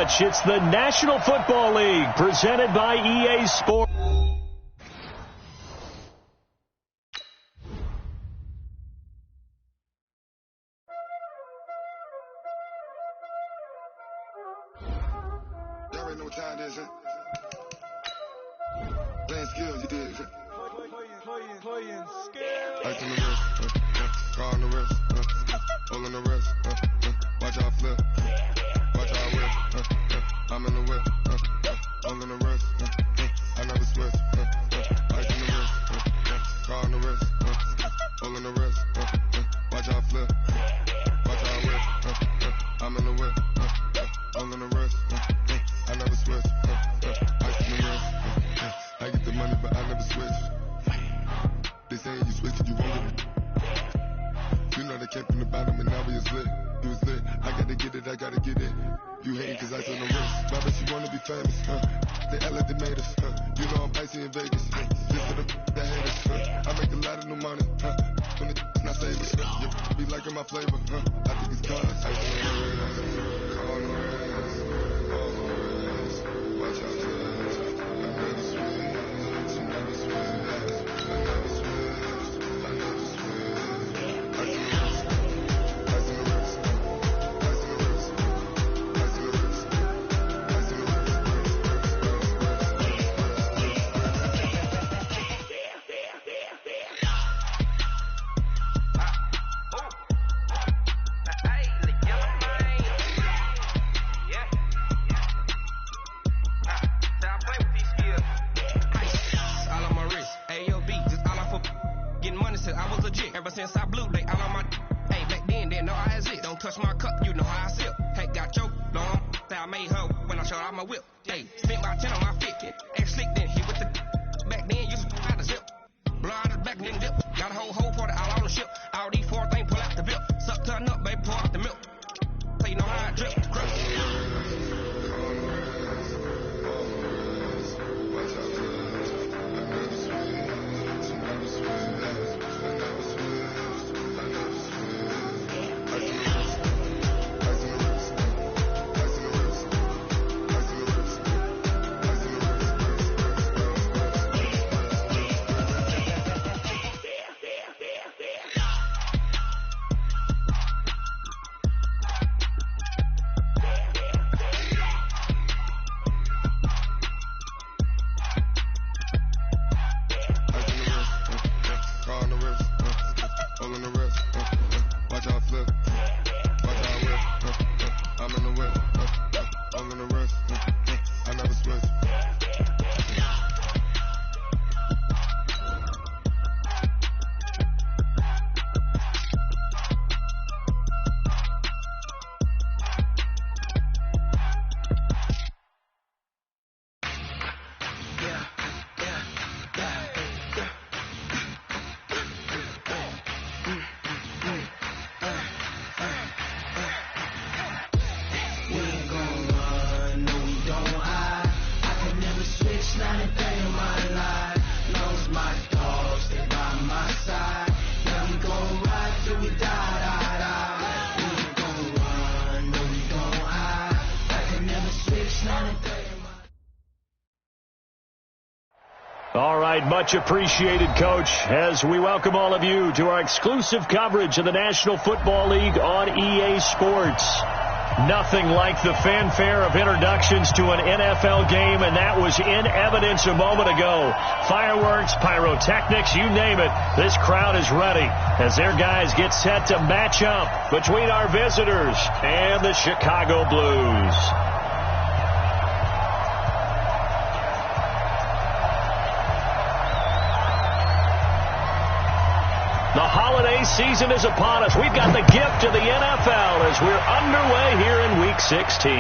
It's the National Football League presented by EA Sports. Y'all already know what time it is, huh? Playing skills, you did, huh? Playing skills. Ice on the wrist, car on the wrist, hole in the wrist, watch out flip, watch out whip, I'm in the whip, hole in the wrist, I never switch, ice on the wrist, car on the wrist, hole in the wrist, watch out flip, watch out whip, I'm in the whip, hole in the wrist, I never switch, ice on the wrist, I get the money but I never switch. They saying you switch it, you won't get it. You know they came from the bottom and now we is lit. You was lit, I gotta get it, I gotta get it. You hating cause ice on the wrist. Why bet you wanna be famous, They act like they made us, You know I'm icy in Vegas, Just for the that hate us, I make a lot of new money, When it's not saving, You be liking my flavor, I think it's cause ice on the wrist, on the wrist, on the wrist. Watch out, I never switch, I never switch. Ever since I blew, they all on my. Hey, back then, didn't know I had it. Don't touch my cup, you know how I sip. Hey, got choked, long. Say I made her when I showed out my whip. Hey, spent my 10 on my fit. Ex slick, then he with the. Back then, used to out the zip. Blow out the back, then dip. Got a whole party all on the ship. All these 4 things pull out the bip. Suck, turn up, baby, pour out the milk. So you know how I drip. All right, much appreciated, Coach, as we welcome all of you to our exclusive coverage of the National Football League on EA Sports. Nothing like the fanfare of introductions to an NFL game, and that was in evidence a moment ago. Fireworks, pyrotechnics, you name it. This crowd is ready as their guys get set to match up between our visitors and the Chicago Blues. The holiday season is upon us. We've got the gift of the NFL as we're underway here in Week 16.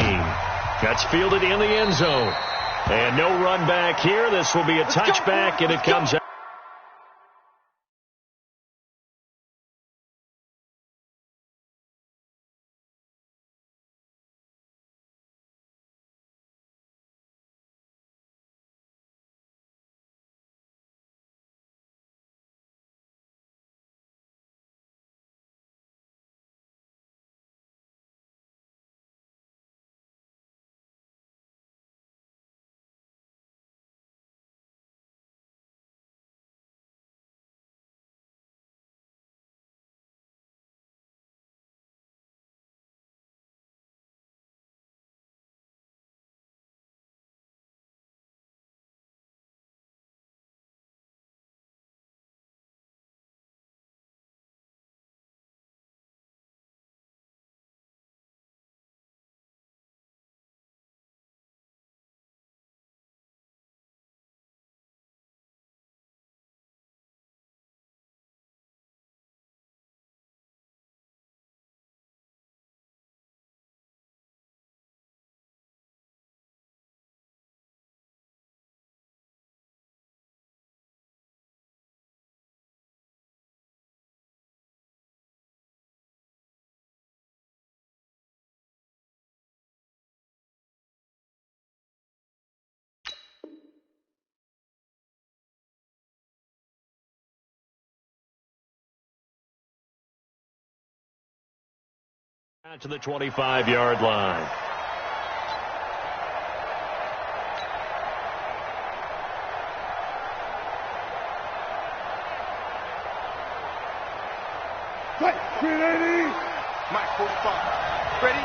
That's fielded in the end zone. And no run back here. This will be a touchback, and it comes out. Out to the 25-yard line. Right, 380. Mike, 45. Ready?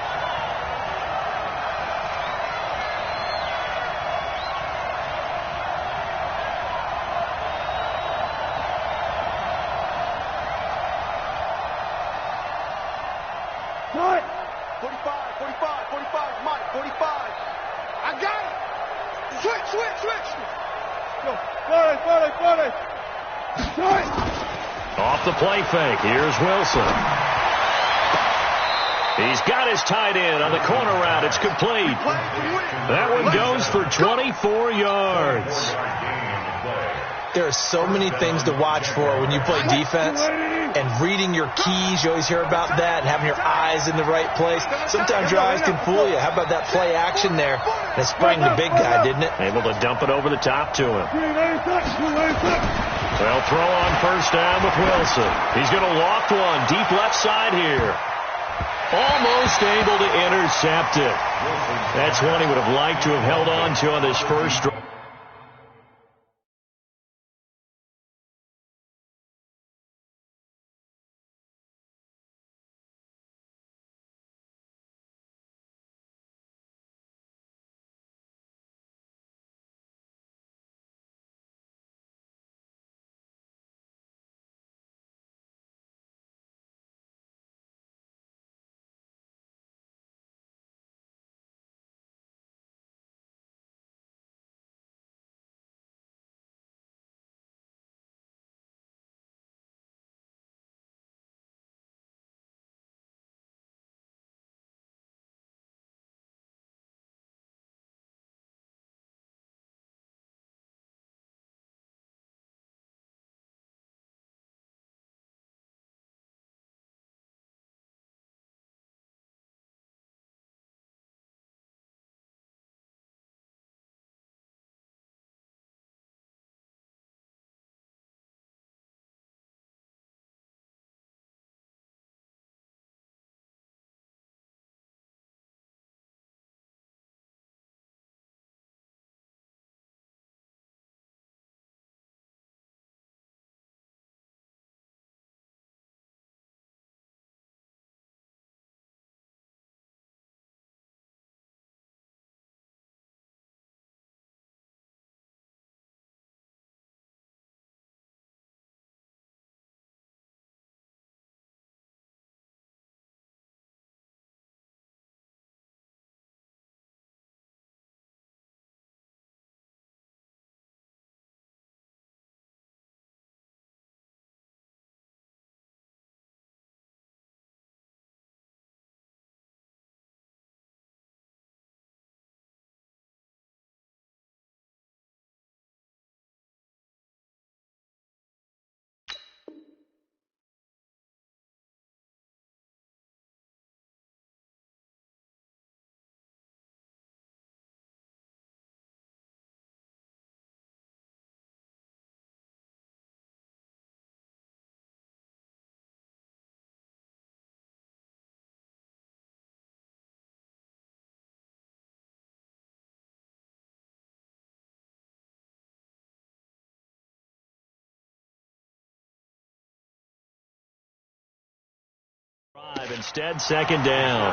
Right. 45, Mike, 45. I got it. Switch. Go. 40. Right. Off the play fake. Here's Wilson. He's got his tight end on the corner route. It's complete. That one goes for 24 yards. There are so many things to watch for when you play defense, and reading your keys, you always hear about that, and having your eyes in the right place. Sometimes your eyes can fool you. How about that play action there? That sprang the big guy, didn't it? Able to dump it over the top to him. They'll throw on first down with Wilson. He's going to loft one deep left side here. Almost able to intercept it. That's one he would have liked to have held on to on this first drive. Instead, second down.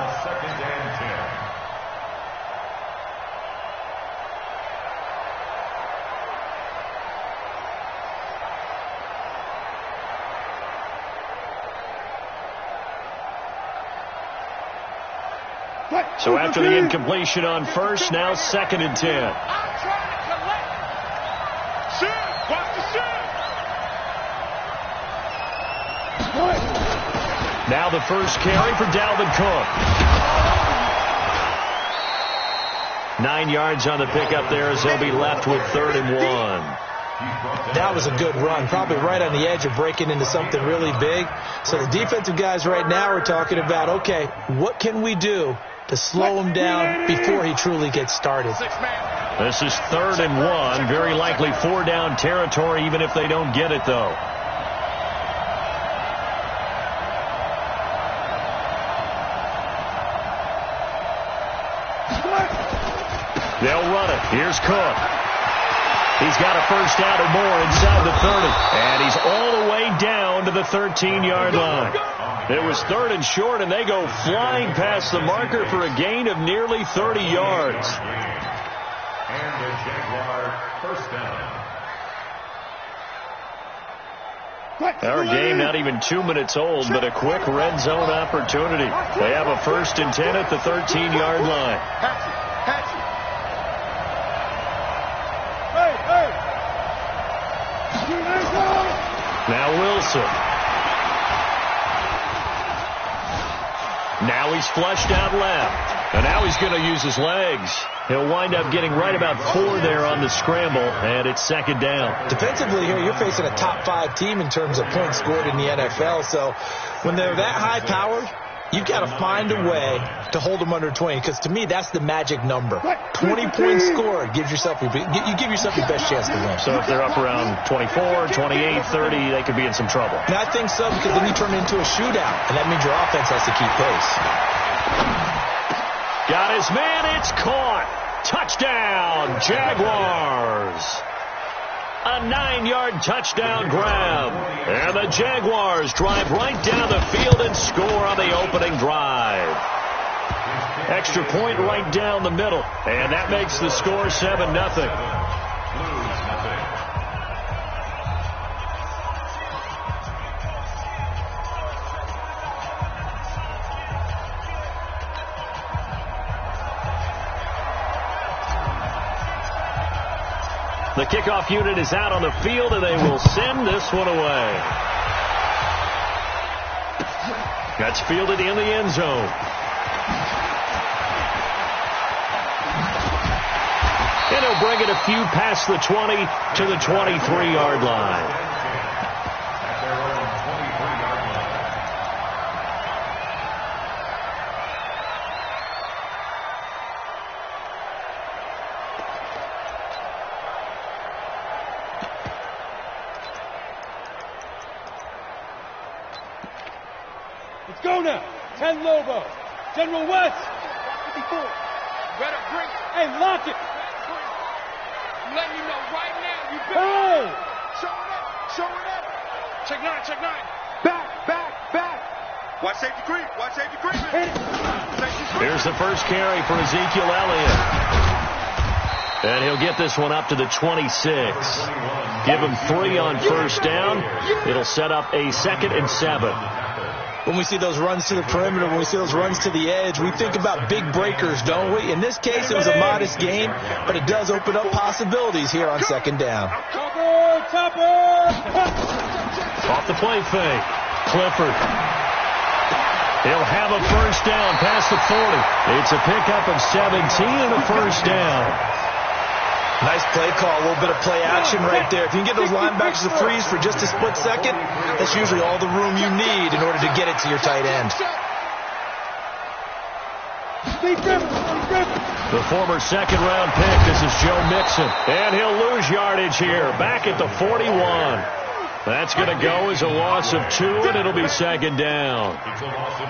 So after the incompletion on first, now second and 10. I'm trying to collect. Shoot. Watch the shoot. Now the first carry for Dalvin Cook. 9 yards on the pickup there as they'll be left with 3rd and 1. That was a good run, probably right on the edge of breaking into something really big. So the defensive guys right now are talking about, okay, what can we do to slow him down before he truly gets started? This is 3rd and 1, very likely 4-down territory, even if they don't get it, though. They'll run it. Here's Cook. He's got a first down or more inside the 30. And he's all the way down to the 13-yard line. It was 3rd and short, and they go flying past the marker for a gain of nearly 30 yards. And the Jaguar first down. Our game not even 2 minutes old, but a quick red zone opportunity. They have a 1st and 10 at the 13-yard line. Now Wilson. Now he's flushed out left. And now he's going to use his legs. He'll wind up getting right about 4 there on the scramble, and it's 2nd down. Defensively here, you're facing a top 5 team in terms of points scored in the NFL. So when they're that high powered, you've got to find a way to hold them under 20, because to me, that's the magic number. 20 points scored gives yourself you give yourself your best chance to win. So if they're up around 24, 28, 30, they could be in some trouble. And I think so, because then you turn it into a shootout, and that means your offense has to keep pace. Got his man. It's caught. Touchdown, Jaguars. A 9-yard touchdown grab. And the Jaguars drive right down the field and score on the opening drive. Extra point right down the middle. And that makes the score 7-0. The kickoff unit is out on the field, and they will send this one away. That's fielded in the end zone. And he'll bring it a few past the 20 to the 23-yard line. Let's go now. 10 Lobo. General West. Better bring. Hey, lock it. Let me know right now. You better. Hey. Show it up. Show it up. Check 9. Check 9. Back. Watch safety creep. Watch safety creep. Hit it. Safety creep. Here's the first carry for Ezekiel Elliott. And he'll get this one up to the 26. Give him 3 on first down. It'll set up a 2nd and 7. When we see those runs to the perimeter, when we see those runs to the edge, we think about big breakers, don't we? In this case, it was a modest gain, but it does open up possibilities here on 2nd down. Topper. Off the play fake. Clifford. He'll have a first down past the 40. It's a pickup of 17 and a first down. Nice play call, a little bit of play action right there. If you can get those linebackers to freeze for just a split second, that's usually all the room you need in order to get it to your tight end. The former 2nd-round pick, this is Joe Mixon. And he'll lose yardage here, back at the 41. That's going to go as a loss of 2, and it'll be 2nd down.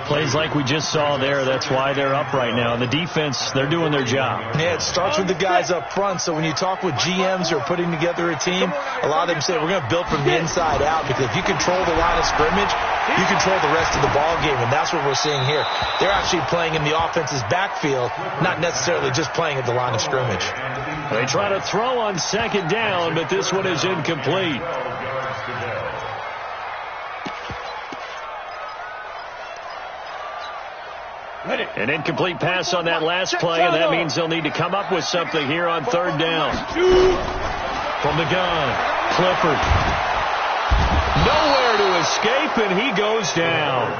Plays like we just saw there, that's why they're up right now. The defense, they're doing their job. Yeah, it starts with the guys up front, so when you talk with GMs who are putting together a team, a lot of them say, we're going to build from the inside out, because if you control the line of scrimmage, you control the rest of the ball game, and that's what we're seeing here. They're actually playing in the offense's backfield, not necessarily just playing at the line of scrimmage. They try to throw on 2nd down, but this one is incomplete. An incomplete pass on that last play, and that means they'll need to come up with something here on 3rd down. From the gun, Clifford. Nowhere to escape, and he goes down.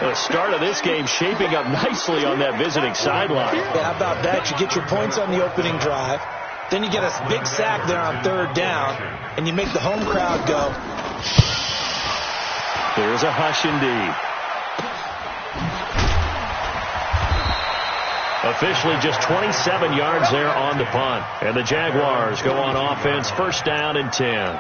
The start of this game shaping up nicely on that visiting sideline. Yeah, how about that? You get your points on the opening drive, then you get a big sack there on 3rd down, and you make the home crowd go. There's a hush indeed. Officially just 27 yards there on the punt. And the Jaguars go on offense, 1st down and 10.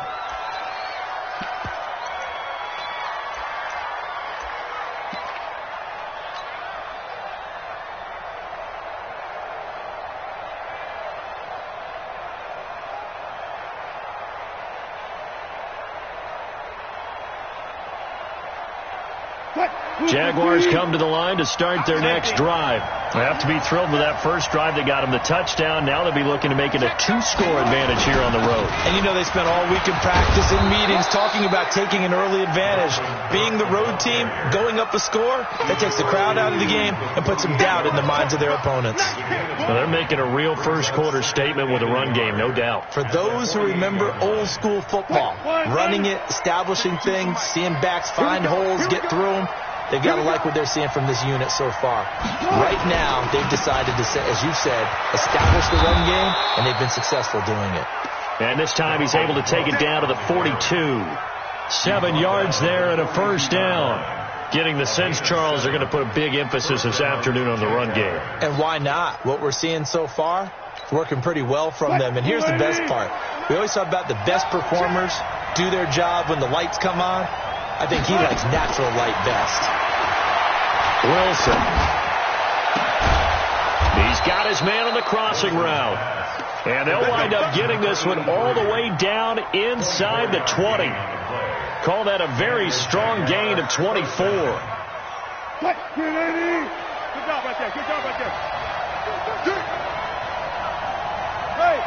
Jaguars come to the line to start their next drive. They have to be thrilled with that first drive. They got them the touchdown. Now they'll be looking to make it a 2-score advantage here on the road. And you know they spent all week in practice and meetings talking about taking an early advantage. Being the road team, going up a score, that takes the crowd out of the game and puts some doubt in the minds of their opponents. Well, they're making a real first-quarter statement with a run game, no doubt. For those who remember old-school football, running it, establishing things, seeing backs find holes, get through them, they've got to like what they're seeing from this unit so far. Right now, they've decided to, as you said, establish the run game, and they've been successful doing it. And this time he's able to take it down to the 42. 7 yards there and a first down. Getting the sense, Charles, they're going to put a big emphasis this afternoon on the run game. And why not? What we're seeing so far, it's working pretty well from them. And here's the best part. We always talk about the best performers do their job when the lights come on. I think he likes natural light best. Wilson. He's got his man on the crossing route. And they'll wind up getting this one all the way down inside the 20. Call that a very strong gain of 24. Good job right there. Good job right there. Hey.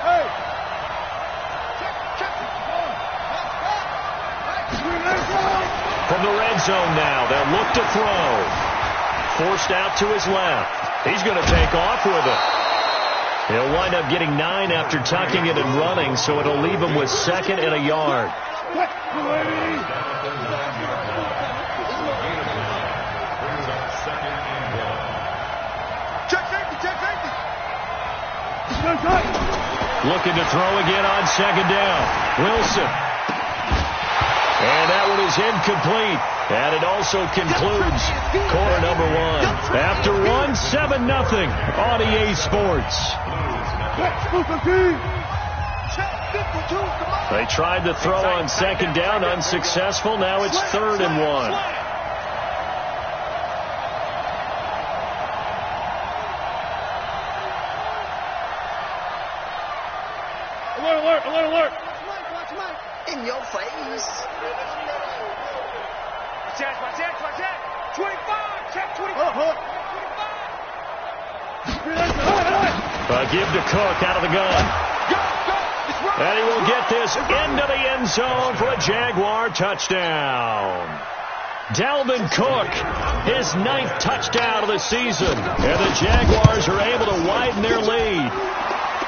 From the red zone now, they'll look to throw. Forced out to his left. He's going to take off with it. He'll wind up getting 9 after tucking it and running, so it'll leave him with 2nd and a yard. Looking to throw again on 2nd down. Wilson. And that one is incomplete. And it also concludes quarter number 1. After 1, 7-0 on EA Sports. They tried to throw on 2nd down, unsuccessful. Now it's 3rd and 1. Alert. In your face. Watch that. 25. Check 25. Give to Cook out of the gun. And he will get this into the end zone for a Jaguar touchdown. Dalvin Cook, his 9th touchdown of the season. And the Jaguars are able to widen their lead.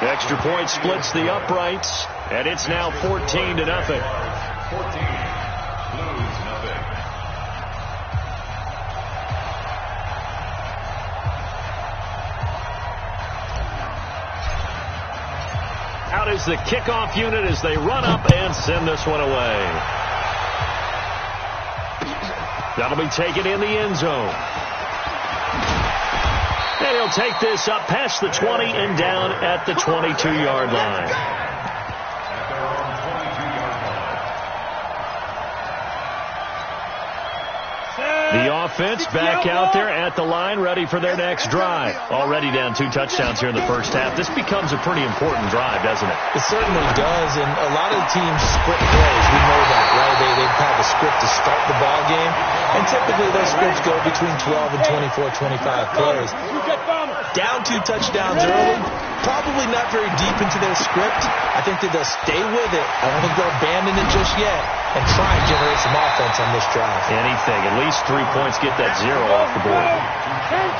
Extra point splits the uprights, and it's now 14-0. 14, Blues 0. Out is the kickoff unit as they run up and send this one away. That'll be taken in the end zone. And he'll take this up past the 20 and down at the 22-yard line. The offense back out there at the line, ready for their next drive. Already down 2 touchdowns here in the first half. This becomes a pretty important drive, doesn't it? It certainly does, and a lot of the teams split plays. We know that, right? They've had a script to start the ball game, and typically those scripts go between 12 and 24, 25 plays. Down 2 touchdowns early, probably not very deep into their script. I think that they'll stay with it. I don't think they'll abandon it just yet and try and generate some offense on this drive. Anything. At least 3 points, get that 0 off the board.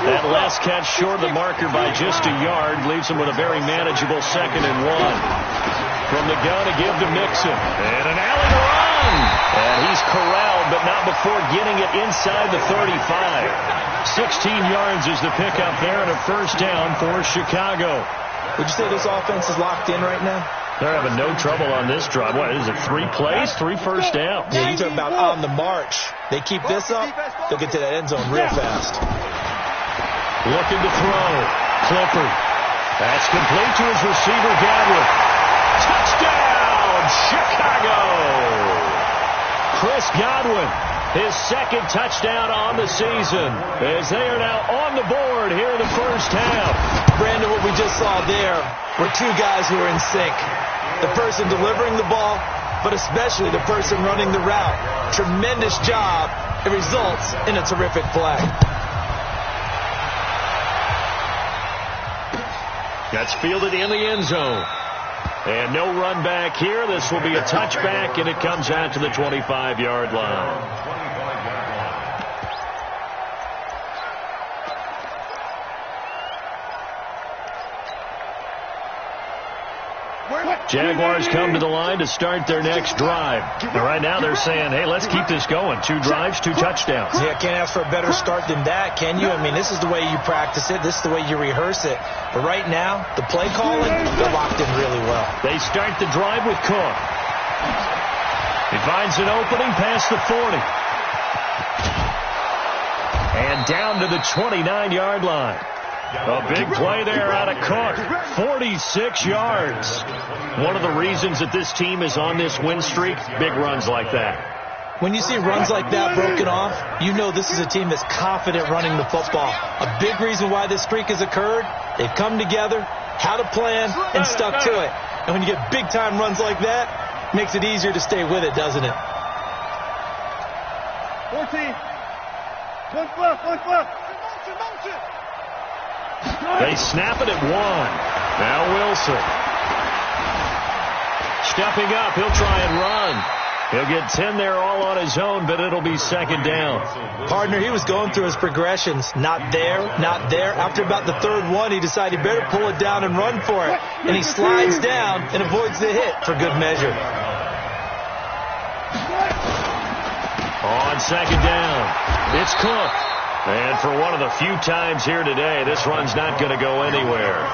That last catch short of the marker by just a yard leaves them with a very manageable 2nd and 1. From the gun to give to Mixon. And an alley to run. And he's corralled, but not before getting it inside the 35. 16 yards is the pickup there and a first down for Chicago. Would you say this offense is locked in right now? They're having no trouble on this drive. What is it, 3 plays, 3 first downs? Yeah, you talk about on the march. They keep this up, they'll get to that end zone real fast. Looking to throw. Clifford. That's complete to his receiver, Godwin. Touchdown, Chicago! Chris Godwin, his 2nd touchdown on the season, as they are now on the board here in the first half. Brandon, what we just saw there were 2 guys who are in sync. The person delivering the ball, but especially the person running the route. Tremendous job it results in a terrific play. That's fielded in the end zone. And no run back here. This will be a touchback, and it comes out to the 25-yard line. Jaguars come to the line to start their next drive. And right now they're saying, hey, let's keep this going. 2 drives, 2 touchdowns. Yeah, can't ask for a better start than that, can you? I mean, this is the way you practice it. This is the way you rehearse it. But right now, the play calling, they're locked in really well. They start the drive with Cook. He finds an opening past the 40. And down to the 29-yard line. A big play there out of Cook. 46 yards. One of the reasons that this team is on this win streak, big runs like that. When you see runs like that broken off, you know this is a team that's confident running the football. A big reason why this streak has occurred, they've come together, had a plan, and stuck to it. And when you get big-time runs like that, it makes it easier to stay with it, doesn't it? 14. 1 left. They snap it at 1. Now Wilson. Stepping up, he'll try and run. He'll get 10 there all on his own, but it'll be second down. Partner, he was going through his progressions. Not there, not there. After about the third one, he decided he better pull it down and run for it. And he slides down and avoids the hit for good measure. On second down, it's Cook. And for one of the few times here today, this run's not going to go anywhere.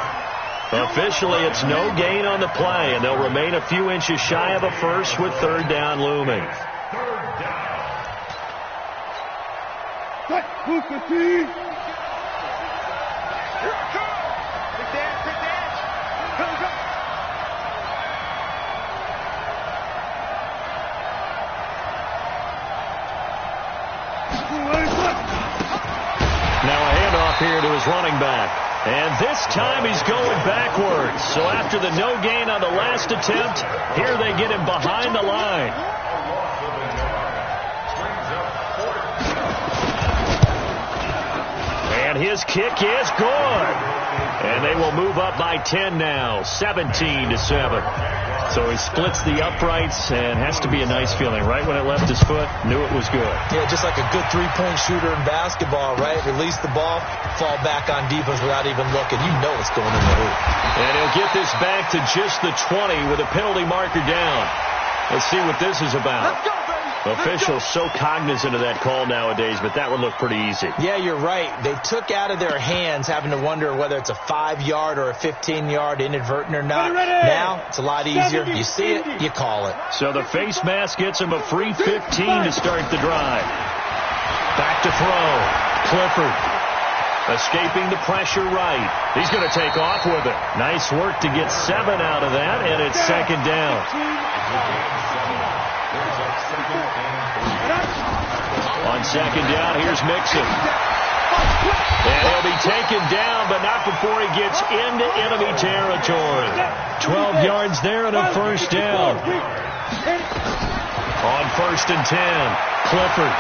Officially, it's no gain on the play, and they'll remain a few inches shy of a first with third down looming. Now a handoff here to his running back. And this time he's going backwards. So after the no gain on the last attempt, here they get him behind the line. And his kick is good. And they will move up by 10 now, 17-7. So he splits the uprights, and has to be a nice feeling. Right when it left his foot, knew it was good. Yeah, just like a good three-point shooter in basketball, right? Release the ball, fall back on defense without even looking. You know it's going in the hoop. And he'll get this back to just the 20 with a penalty marker down. Let's see what this is about. Let's go, baby. Officials so cognizant of that call nowadays, but that would look pretty easy. Yeah, you're right. They took out of their hands having to wonder whether it's a 5-yard or a 15-yard inadvertent or not. Now, it's a lot easier. You see it, you call it. So the face mask gets him a free 15 to start the drive. Back to throw. Clifford. Escaping the pressure right. He's going to take off with it. Nice work to get 7 out of that, and it's second down. On second down, here's Mixon. And he'll be taken down, but not before he gets into enemy territory. 12 yards there and a first down. On 1st and 10, Clifford.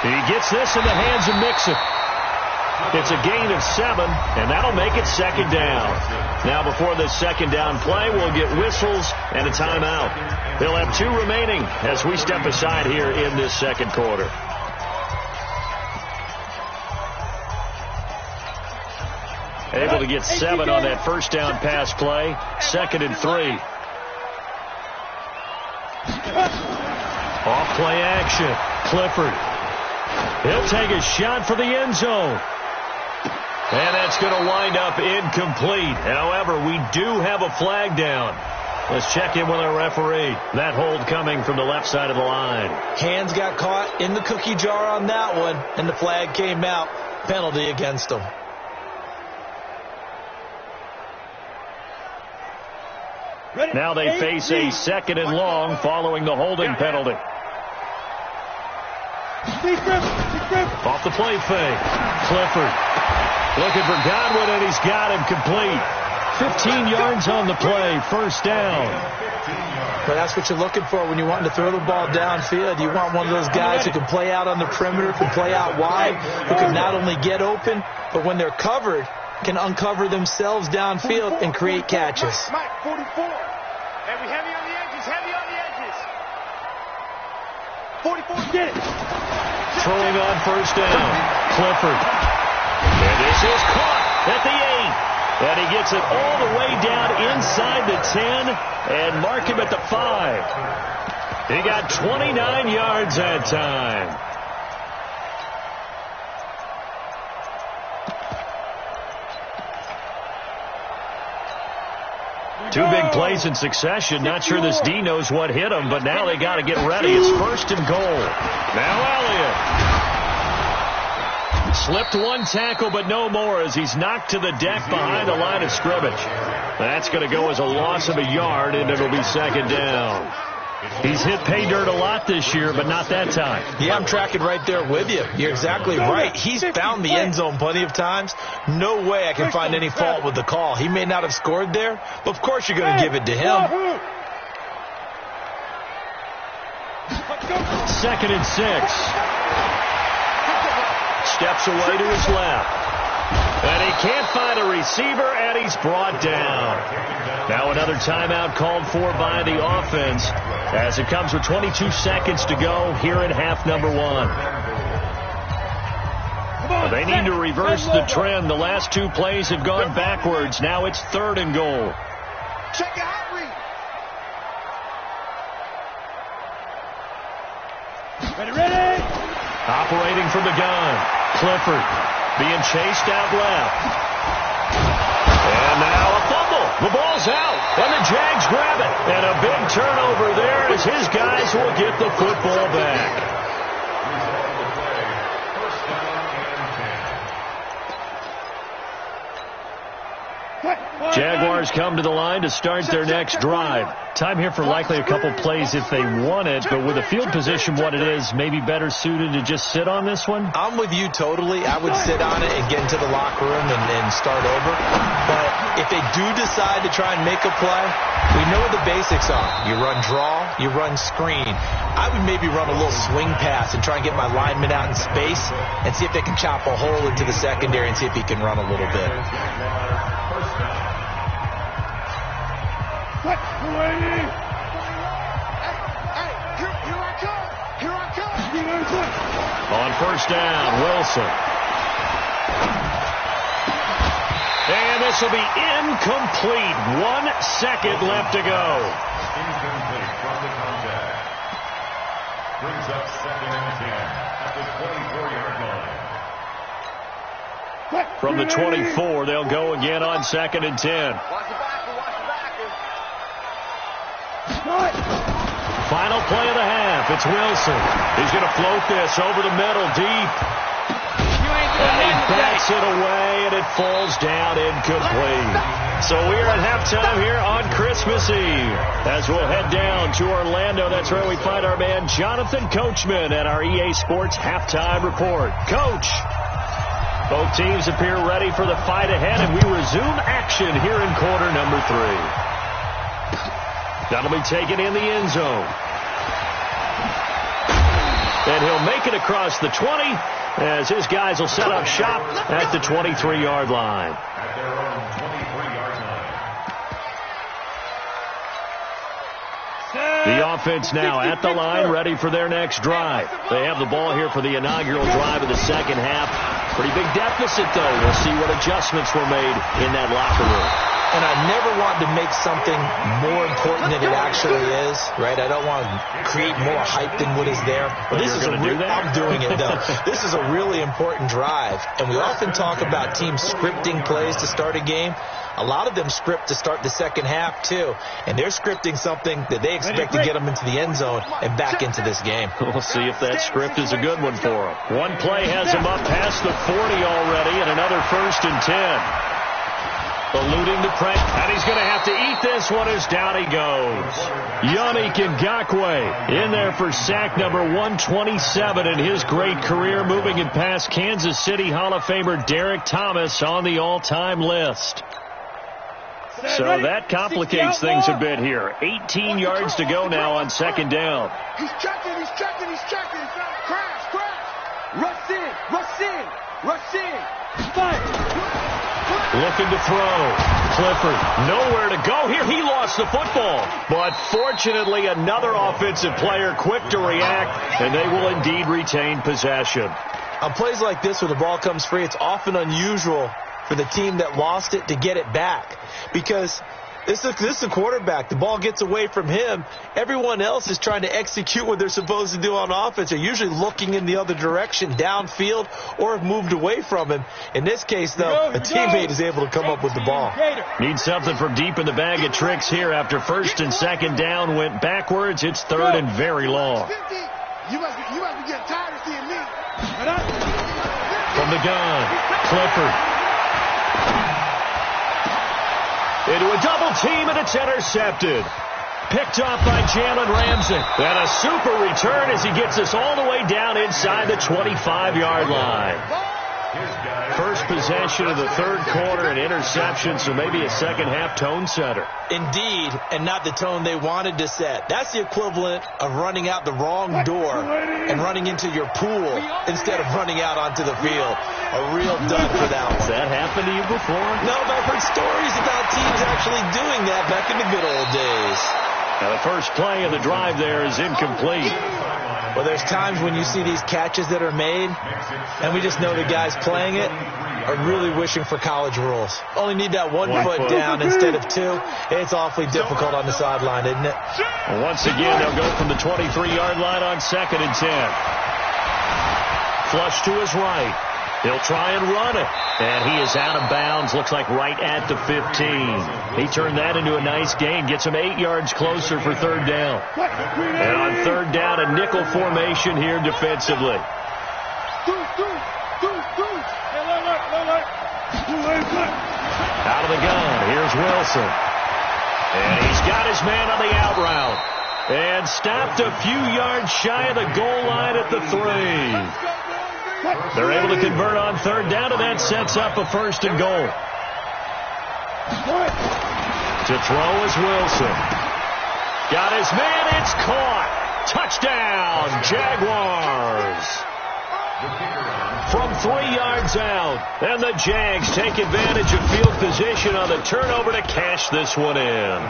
He gets this in the hands of Mixon. It's a gain of 7, and that'll make it second down. Now, before this second down play, we'll get whistles and a timeout. They'll have 2 remaining as we step aside here in this second quarter. Able to get 7 on that first down pass play. 2nd and 3. Off play action. Clifford. He'll take a shot for the end zone. And that's going to wind up incomplete. However, we do have a flag down. Let's check in with our referee. That hold coming from the left side of the line. Hands got caught in the cookie jar on that one, and the flag came out. Penalty against him. Now they face a 2nd and long following the holding penalty. Off the play fake. Clifford looking for Godwin, and he's got him complete. 15 yards on the play, first down. But that's what you're looking for when you want to throw the ball downfield. You want one of those guys who can play out on the perimeter, can play out wide, who can not only get open, but when they're covered, can uncover themselves downfield and create catches. Mike, 44. And we heavy on the edges, heavy on the edges. 44, get it. Throwing on first down, Clifford. And this is caught at the 8. And he gets it all the way down inside the 10 and mark him at the 5. He got 29 yards that time. Two big plays in succession. Not sure this D knows what hit him, but now they got to get ready. It's first and goal. Now Elliott. Slipped one tackle, but no more as he's knocked to the deck behind the line of scrimmage. That's going to go as a loss of a yard, and it'll be second down. He's hit pay dirt a lot this year, but not that time. Yeah, I'm tracking right there with you. You're exactly right. He's found the end zone plenty of times. No way I can find any fault with the call. He may not have scored there, but of course you're going to give it to him. Second and 6. Steps away to his left. And he can't find a receiver, and he's brought down. Now another timeout called for by the offense as it comes with 22 seconds to go here in half number 1. They need to reverse the trend. The last two plays have gone backwards. Now it's third and goal. Check it out, Reed. Ready. Operating from the gun. Clifford being chased out left. And now a fumble. The ball's out. And the Jags grab it. And a big turnover there as his guys will get the football back. Jaguars come to the line to start their next drive. Time here for likely a couple plays if they want it, but with the field position what it is, maybe better suited to just sit on this one? I'm with you totally. I would sit on it and get into the locker room and start over. But if they do decide to try and make a play, we know what the basics are. You run draw, you run screen. I would maybe run a little swing pass and try and get my lineman out in space and see if they can chop a hole into the secondary and see if he can run a little bit. On first down, Wilson. And this will be incomplete. 1 second left to go. Incomplete from the contact. Brings up second and 10 at the 24-yard line. From the 24, they'll go again on second and 10. Final play of the half. It's Wilson. He's going to float this over the middle deep. And he backs it away, and it falls down incomplete. So we are at halftime here on Christmas Eve. As we'll head down to Orlando, that's where we find our man Jonathan Coachman at our EA Sports Halftime Report. Coach, both teams appear ready for the fight ahead, and we resume action here in quarter number 3. That'll be taken in the end zone. And he'll make it across the 20 as his guys will set up shop at the 23-yard line. At their own 23-yard line. The offense now at the line, ready for their next drive. They have the ball here for the inaugural drive of the second half. Pretty big deficit, though. We'll see what adjustments were made in that locker room. And I never want to make something more important than it actually is, right? I don't want to create more hype than what is there. But this is I'm doing it, though. This is a really important drive. And we often talk about teams scripting plays to start a game. A lot of them script to start the second half, too. And they're scripting something that they expect to get them into the end zone and back into this game. We'll see if that script is a good one for them. One play has them up past the 40 already, and another first and 10. Eluding the press, and he's going to have to eat this one as down he goes. Yannick Ngakoue in there for sack number 127 in his great career, moving it past Kansas City Hall of Famer Derek Thomas on the all-time list. So that complicates things a bit here. 18 yards to go now on second down. He's checking. Crash. Rush in. Looking to throw. Clifford, nowhere to go here. He lost the football. But fortunately, another offensive player quick to react, and they will indeed retain possession. On plays like this where the ball comes free, it's often unusual for the team that lost it to get it back. Because this is a quarterback. The ball gets away from him. Everyone else is trying to execute what they're supposed to do on offense. They're usually looking in the other direction, downfield, or have moved away from him. In this case, though, a teammate is able to come up with the ball. Need something from deep in the bag of tricks here after first and second down went backwards. It's third and very long. You must be getting tired of seeing me. From the gun, Clifford. Into a double team, and it's intercepted. Picked off by Jalen Ramsey. And a super return as he gets us all the way down inside the 25-yard line. First possession of the third quarter, an interception, so maybe a second-half tone setter. Indeed, and not the tone they wanted to set. That's the equivalent of running out the wrong door and running into your pool instead of running out onto the field. A real dud for that one. Has that happened to you before? No, but I've heard stories about teams actually doing that back in the good old days. Now the first play of the drive there is incomplete. Well, there's times when you see these catches that are made, and we just know the guys playing it are really wishing for college rules. Only need that one foot down instead of two. It's awfully difficult on the sideline, isn't it? Well, once again, they'll go from the 23-yard line on second and 10. Flush to his right. He'll try and run it. And he is out of bounds, looks like right at the 15. He turned that into a nice gain, gets him 8 yards closer for third down. And on third down, a nickel formation here defensively. Out of the gun, here's Wilson. And he's got his man on the out route. And stopped a few yards shy of the goal line at the 3. They're able to convert on third down, and that sets up a first and goal. To throw is Wilson. Got his man, it's caught. Touchdown, Jaguars. From 3 yards out, and the Jags take advantage of field position on the turnover to cash this one in.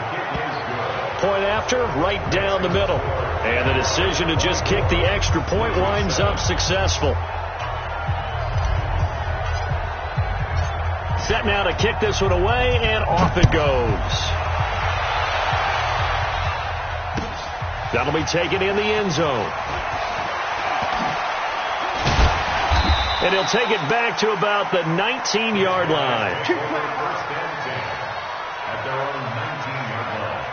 Point after, right down the middle. And the decision to just kick the extra point winds up successful. Set now to kick this one away, and off it goes. That'll be taken in the end zone. And he'll take it back to about the 19-yard line. At their own 19-yard line.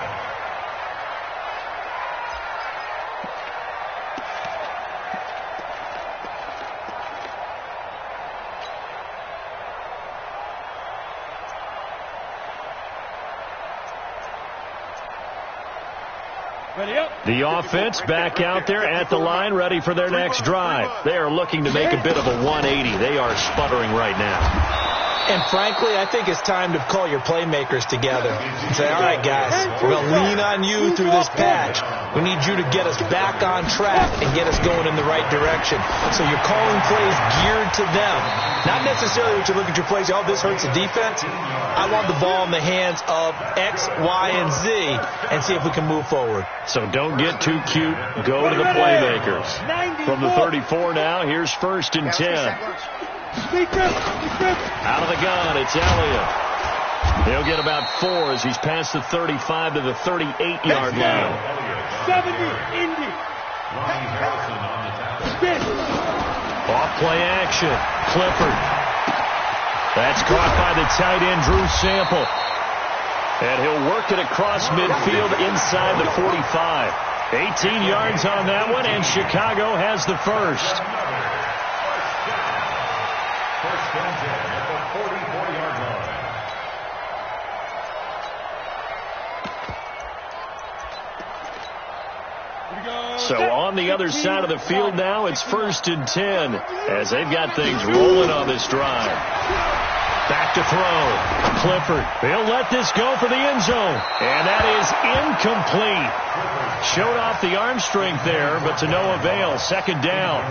The offense back out there at the line, ready for their next drive. They are looking to make a bit of a 180. They are sputtering right now. And frankly, I think it's time to call your playmakers together and say, all right, guys, we're going to lean on you through this patch. We need you to get us back on track and get us going in the right direction. So you're calling plays geared to them. Not necessarily what you look at your plays, oh, this hurts the defense. I want the ball in the hands of X, Y, and Z and see if we can move forward. So don't get too cute. Go to the playmakers. From the 34 now, here's first and 10. Out of the gun, it's Elliott. He'll get about 4 as he's past the 35 to the 38-yard line. 70, Indy. Off play action. Clifford. That's caught by the tight end, Drew Sample. And he'll work it across midfield inside the 45. 18 yards on that one, and Chicago has the first. First and 10 at the 44-yard line. So on the other side of the field now, it's first and 10 as they've got things rolling on this drive. Back to throw. Clifford. He'll let this go for the end zone. And that is incomplete. Showed off the arm strength there, but to no avail. Second down.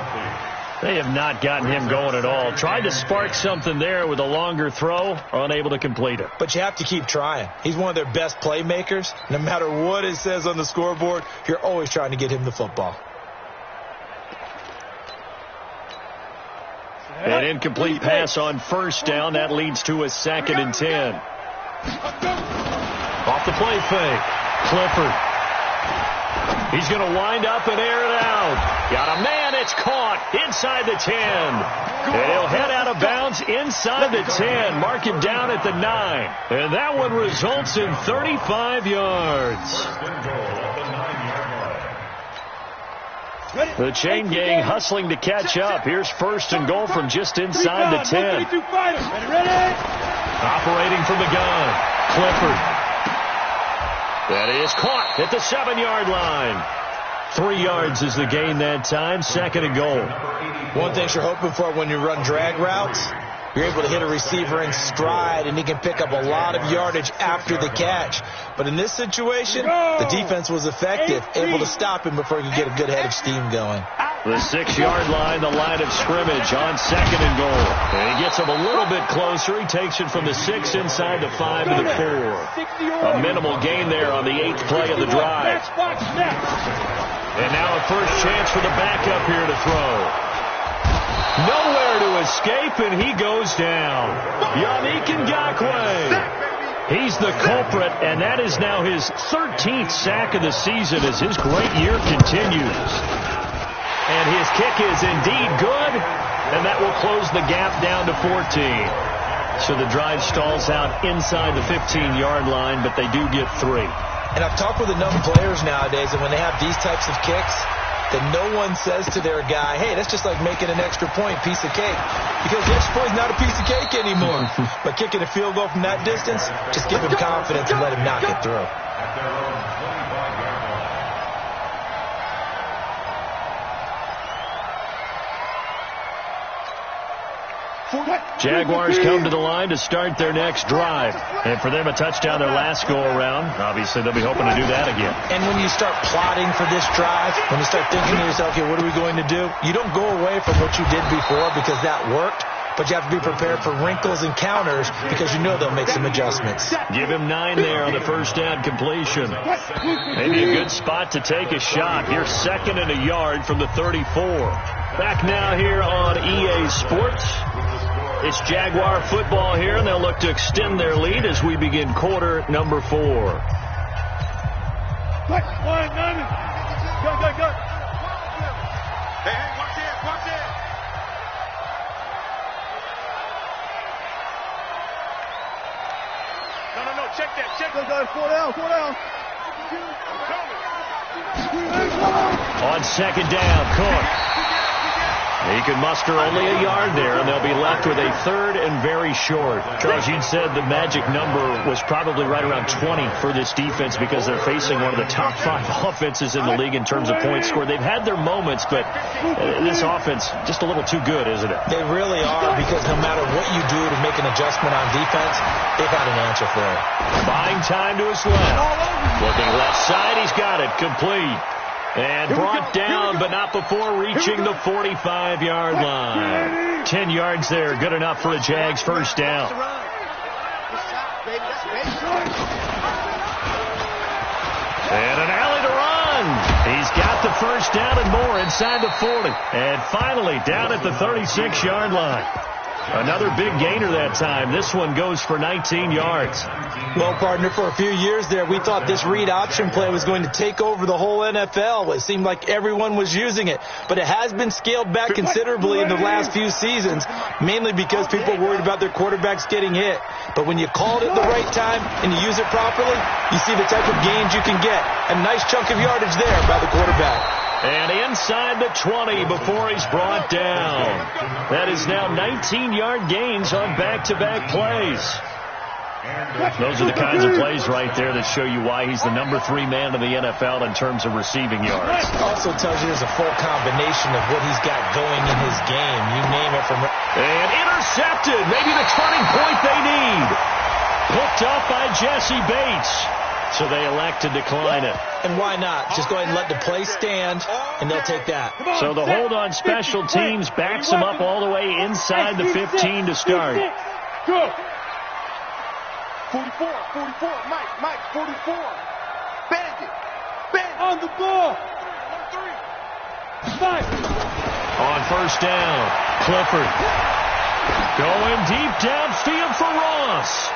They have not gotten him going at all. Tried to spark something there with a longer throw, unable to complete it. But you have to keep trying. He's one of their best playmakers. No matter what it says on the scoreboard, you're always trying to get him the football. An incomplete pass on first down. That leads to a 2nd and 10. Off the play fake. Clifford. He's going to wind up and air it out. Got a man. It's caught inside the 10. And he'll head out of bounds inside the 10. Mark him down at the 9. And that one results in 35 yards. The chain gang hustling to catch up. Here's 1st and goal from just inside the 10. Operating from the gun. Clifford. That is caught at the 7-yard line. 3 yards is the gain that time. 2nd and goal. One thing you're hoping for when you run drag routes, you're able to hit a receiver in stride, and he can pick up a lot of yardage after the catch. But in this situation, the defense was effective, able to stop him before he could get a good head of steam going. The 6-yard line, the line of scrimmage on 2nd and goal. And he gets him a little bit closer. He takes it from the 6 inside the 5 to the 4. A minimal gain there on the 8th play of the drive. And now a first chance for the backup here to throw. Nowhere to escape, and he goes down. Yannick Ngakoue. He's the culprit, and that is now his 13th sack of the season as his great year continues. And his kick is indeed good, and that will close the gap down to 14. So the drive stalls out inside the 15-yard line, but they do get 3. And I've talked with enough players nowadays, and when they have these types of kicks, that no one says to their guy, hey, that's just like making an extra point, piece of cake. Because the extra point is not a piece of cake anymore. But kicking a field goal from that distance, just give him confidence and let him knock it through. Jaguars come to the line to start their next drive. And for them, a touchdown their last go-around. Obviously, they'll be hoping to do that again. And when you start plotting for this drive, when you start thinking to yourself, okay, what are we going to do? You don't go away from what you did before because that worked. But you have to be prepared for wrinkles and counters because you know they'll make some adjustments. Give him 9 there on the first down completion. Maybe a good spot to take a shot. Here's 2nd and a yard from the 34. Back now here on EA Sports. It's Jaguar football here, and they'll look to extend their lead as we begin quarter number 4. Go. Hey, watch it. No, check that. Go, 4 down. On 2nd down, Cook. He can muster only a yard there, and they'll be left with a 3rd and very short. Charles, you'd said the magic number was probably right around 20 for this defense because they're facing one of the top 5 offenses in the league in terms of points scored. They've had their moments, but this offense just a little too good, isn't it? They really are, because no matter what you do to make an adjustment on defense, they've got an answer for it. Buying time to his left. Looking left side, he's got it. Complete. And brought down, but not before reaching the 45-yard line. 10 yards there, good enough for a Jags first down. And an alley to run. He's got the first down and more inside the 40. And finally down at the 36-yard line. Another big gainer that time. This one goes for 19 yards. Well, partner, for a few years there, we thought this read option play was going to take over the whole NFL. It seemed like everyone was using it. But it has been scaled back considerably in the last few seasons, mainly because people are worried about their quarterbacks getting hit. But when you call it at the right time and you use it properly, you see the type of gains you can get. A nice chunk of yardage there by the quarterback. And inside the 20 before he's brought down. That is now 19-yard gains on back-to-back plays. Those are the kinds of plays right there that show you why he's the number 3 man in the NFL in terms of receiving yards. Also tells you there's a full combination of what he's got going in his game. You name it from... And intercepted. Maybe the turning point they need. Picked up by Jesse Bates. So they elect to decline it. And why not? Just go ahead and let the play stand, and they'll take that. So the hold on special teams backs them up all the way inside the 15 to start. Go. 44, Mike, 44. Bandit. On the ball. 5. On first down, Clifford. Going deep downfield for Ross.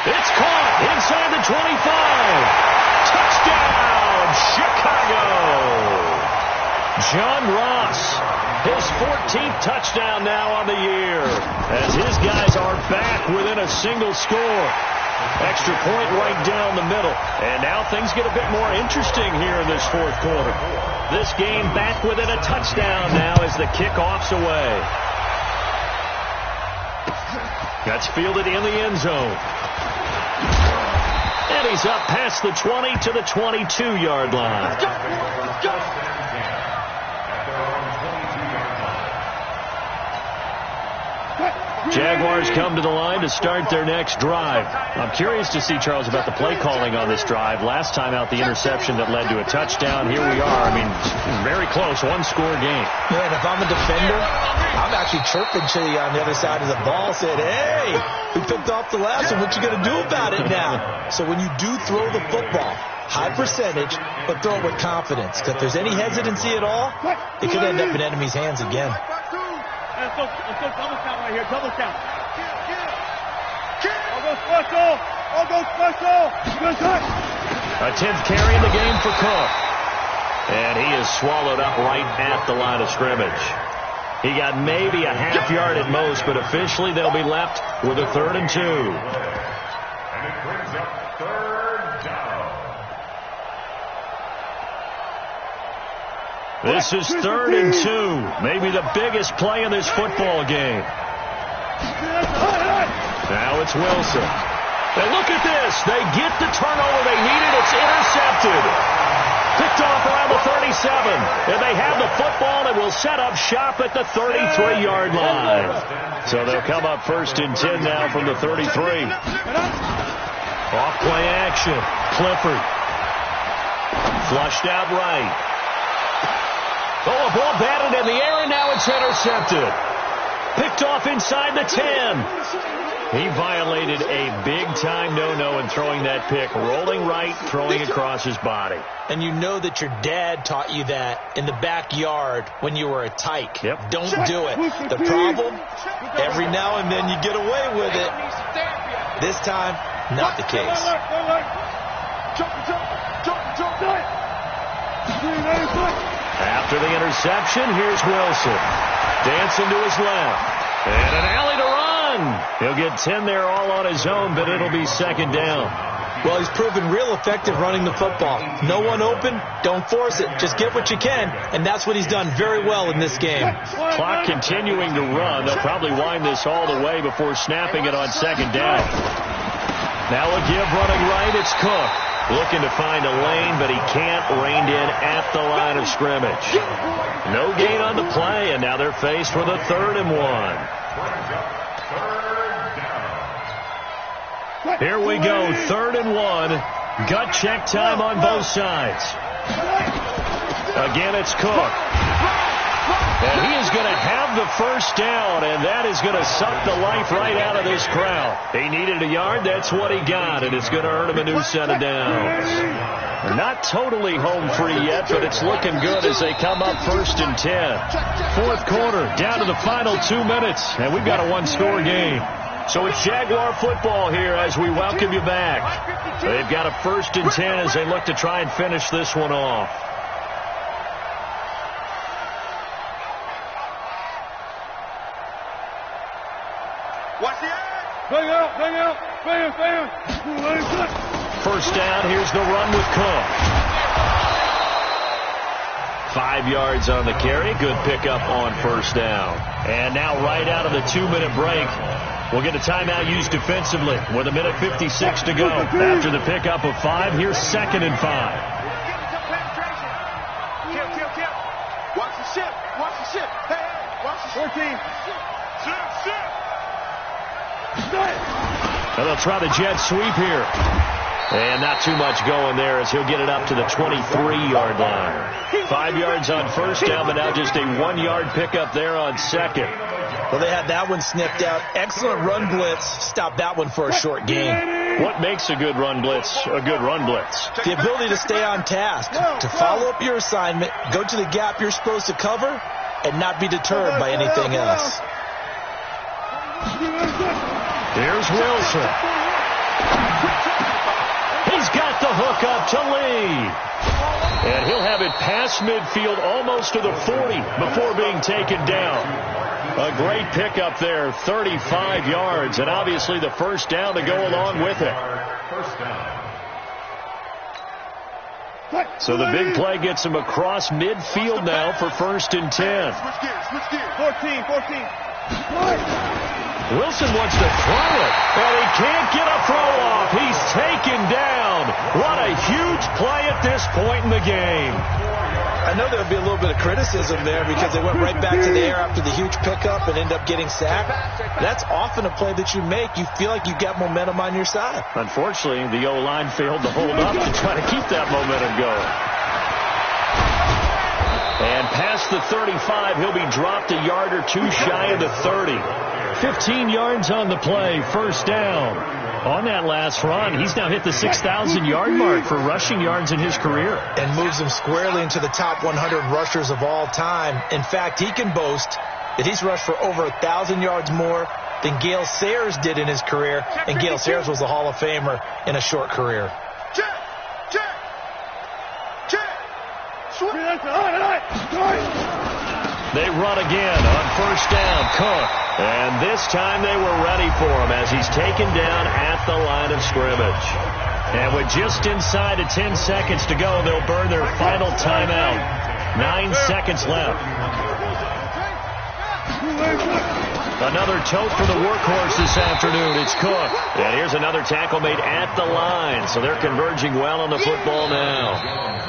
It's caught inside the 25. Touchdown, Chicago. John Ross, his 14th touchdown now on the year, as his guys are back within a single score. Extra point right down the middle. And now things get a bit more interesting here in this fourth quarter. This game back within a touchdown now as the kickoff's away. That's fielded in the end zone. And he's up past the 20 to the 22-yard line. Let's go. Jaguars come to the line to start their next drive. I'm curious to see, Charles, about the play calling on this drive. Last time out, the interception that led to a touchdown. Here we are. I mean, very close, one-score game. Man, if I'm a defender, I'm actually chirping to you on the other side of the ball, saying, hey, we picked off the last one. What you going to do about it now? So when you do throw the football, high percentage, but throw it with confidence. Because if there's any hesitancy at all, it could end up in enemy's hands again. Let's go double count right here. Double count. I'll go special. Good touch. A 10th carry in the game for Cook. And he is swallowed up right at the line of scrimmage. He got maybe a half yard at most, but officially they'll be left with a 3rd and 2. And it brings up 3rd down. This is 3rd and 2. Maybe the biggest play in this football game. Now it's Wilson. And look at this. They get the turnover they needed. It's intercepted. Picked off around the 37. And they have the football and will set up shop at the 33-yard line. So they'll come up 1st and 10 now from the 33. Off play action. Clifford. Flushed out right. Oh, a ball batted in the air, and now it's intercepted. Picked off inside the 10. He violated a big-time no-no in throwing that pick. Rolling right, throwing across his body. And you know that your dad taught you that in the backyard when you were a tyke. Yep. Don't do it. The problem, every now and then you get away with it. This time, not the case. After the interception, here's Wilson. Dancing to his left. And an alley to run. He'll get 10 there all on his own, but it'll be 2nd down. Well, he's proven real effective running the football. No one open, don't force it. Just get what you can, and that's what he's done very well in this game. Clock continuing to run. They'll probably wind this all the way before snapping it on 2nd down. Now a give running right. It's Cook. Looking to find a lane, but he can't. Reined in at the line of scrimmage. No gain on the play, and now they're faced with a 3rd and 1. Here we go, 3rd and 1. Gut check time on both sides. Again, it's Cook. And he is going to have the first down, and that is going to suck the life right out of this crowd. He needed a yard. That's what he got, and it's going to earn him a new set of downs. Not totally home free yet, but it's looking good as they come up 1st and 10. Fourth quarter, down to the final 2 minutes, and we've got a one-score game. So it's Jaguar football here as we welcome you back. They've got a 1st and 10 as they look to try and finish this one off. Watch the edge. Bang out. First down, here's the run with Cook. 5 yards on the carry. Good pickup on first down. And now right out of the 2-minute break, We'll get a timeout used defensively with 1:56 to go. After the pickup of 5, here's 2nd and 5. Watch the ship. Watch the ship. Hey, watch the 14. And they'll try the jet sweep here. And not too much going there as he'll get it up to the 23-yard line. 5 yards on first down, but now just a 1-yard pickup there on second. Well, they had that one sniffed out. Excellent run blitz. Stop that one for a short gain. What makes a good run blitz a good run blitz? The ability to stay on task, to follow up your assignment, go to the gap you're supposed to cover, and not be deterred by anything else. Here's Wilson. He's got the hook up to Lee. And he'll have it past midfield almost to the 40 before being taken down. A great pickup there, 35 yards, and obviously the first down to go along with it. So the big play gets him across midfield now for 1st and 10. 14. Wilson wants to throw it, and he can't get a throw off. He's taken down. What a huge play at this point in the game. I know there would be a little bit of criticism there because they went right back to the air after the huge pickup and end up getting sacked. That's often a play that you make. You feel like you've got momentum on your side. Unfortunately, the O-line failed to hold up to try to keep that momentum going. And past the 35, he'll be dropped a yard or two shy of the 30. 15 yards on the play, first down. On that last run, he's now hit the 6,000-yard mark for rushing yards in his career. And moves him squarely into the top 100 rushers of all time. In fact, he can boast that he's rushed for over 1,000 yards more than Gale Sayers did in his career. And Gale Sayers was a Hall of Famer in a short career. They run again on first down, Cook. And this time they were ready for him as he's taken down at the line of scrimmage. And with just inside of 10 seconds to go, they'll burn their final timeout. 9 seconds left. Another tote for the workhorse this afternoon. It's Cook. And here's another tackle made at the line. So they're converging well on the football now.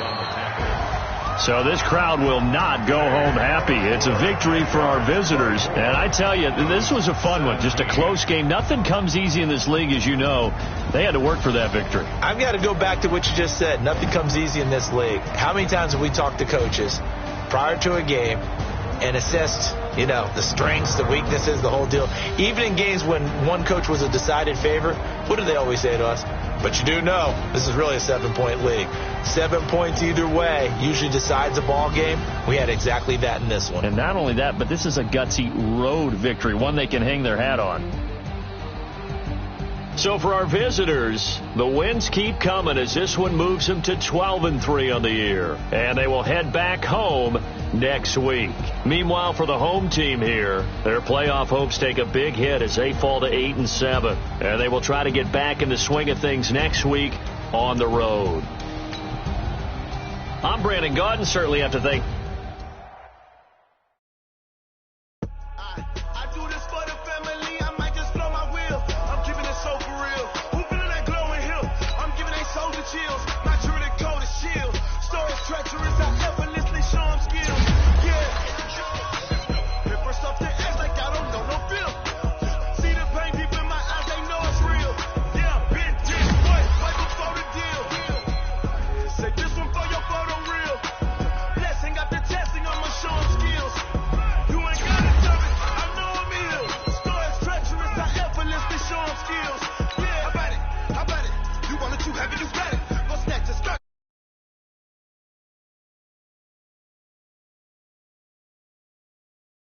So this crowd will not go home happy. It's a victory for our visitors. And I tell you, this was a fun one. Just a close game. Nothing comes easy in this league, as you know. They had to work for that victory. I've got to go back to what you just said. Nothing comes easy in this league. How many times have we talked to coaches prior to a game and assessed, the strengths, the weaknesses, the whole deal? Even in games when one coach was a decided favorite, what do they always say to us? But you do know this is really a 7-point league. 7 points either way usually decides a ball game. We had exactly that in this one. And not only that, but this is a gutsy road victory, one they can hang their hat on. So for our visitors, the wins keep coming as this one moves them to 12-3 on the year. And they will head back home next week. Meanwhile, for the home team here, their playoff hopes take a big hit as they fall to 8-7. And they will try to get back in the swing of things next week on the road. I'm Brandon Gaudin. Certainly have to thank treacherous, I effortlessly show them skills. Yeah. First off the